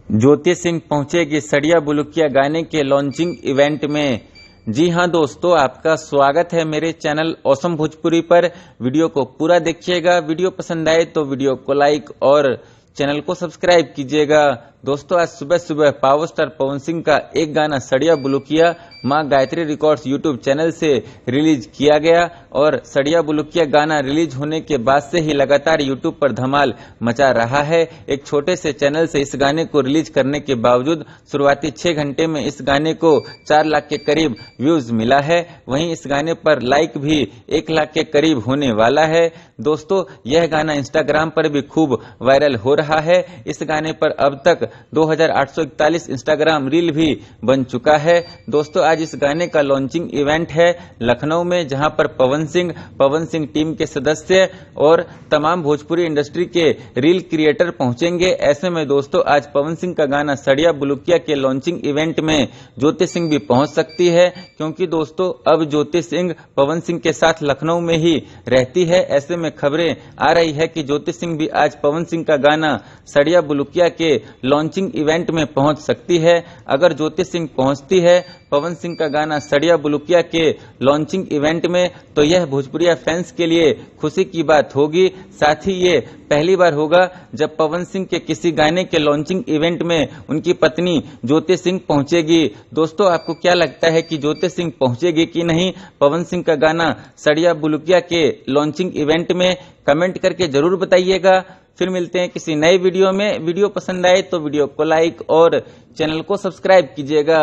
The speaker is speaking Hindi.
ज्योति सिंह पहुंचेगी सड़िया बुलुकिया गाने के लॉन्चिंग इवेंट में। जी हां दोस्तों, आपका स्वागत है मेरे चैनल ऑसम भोजपुरी पर। वीडियो को पूरा देखिएगा। वीडियो पसंद आए तो वीडियो को लाइक और चैनल को सब्सक्राइब कीजिएगा। दोस्तों, आज सुबह सुबह पावर स्टार पवन सिंह का एक गाना सड़िया बुलुकिया मां गायत्री रिकॉर्ड्स यूट्यूब चैनल से रिलीज किया गया और सड़िया बुलुकिया गाना रिलीज होने के बाद से ही लगातार यूट्यूब पर धमाल मचा रहा है। एक छोटे से चैनल से इस गाने को रिलीज करने के बावजूद शुरुआती 6 घंटे में इस गाने को 4 लाख के करीब व्यूज मिला है। वहीं इस गाने पर लाइक भी 1 लाख के करीब होने वाला है। दोस्तों, यह गाना इंस्टाग्राम पर भी खूब वायरल हो रहा है। इस गाने पर अब तक 2841 इंस्टाग्राम रील भी बन चुका है। दोस्तों, आज इस गाने का लॉन्चिंग इवेंट है लखनऊ में, जहां पर पवन सिंह टीम के सदस्य और तमाम भोजपुरी इंडस्ट्री के रील क्रिएटर पहुंचेंगे। ऐसे में दोस्तों, आज पवन सिंह का गाना सड़िया बुलुकिया के लॉन्चिंग इवेंट में ज्योति सिंह भी पहुंच सकती है, क्योंकि दोस्तों अब ज्योति सिंह पवन सिंह के साथ लखनऊ में ही रहती है। ऐसे में खबरें आ रही है कि ज्योति सिंह भी आज पवन सिंह का गाना सड़िया बुलुकिया के लॉन्चिंग इवेंट में पहुंच सकती है। अगर ज्योति सिंह पहुंचती है पवन सिंह का गाना सड़िया बुलुकिया के लॉन्चिंग इवेंट में, तो यह भोजपुरिया फैंस के लिए खुशी की बात होगी। साथ ही ये पहली बार होगा जब पवन सिंह के किसी गाने के लॉन्चिंग इवेंट में उनकी पत्नी ज्योति सिंह पहुंचेगी। दोस्तों, आपको क्या लगता है कि ज्योति सिंह पहुंचेगी कि नहीं पवन सिंह का गाना सड़िया बुलुकिया के लॉन्चिंग इवेंट में? कमेंट करके जरूर बताइएगा। फिर मिलते हैं किसी नए वीडियो में। वीडियो पसंद आए तो वीडियो को लाइक और चैनल को सब्सक्राइब कीजिएगा।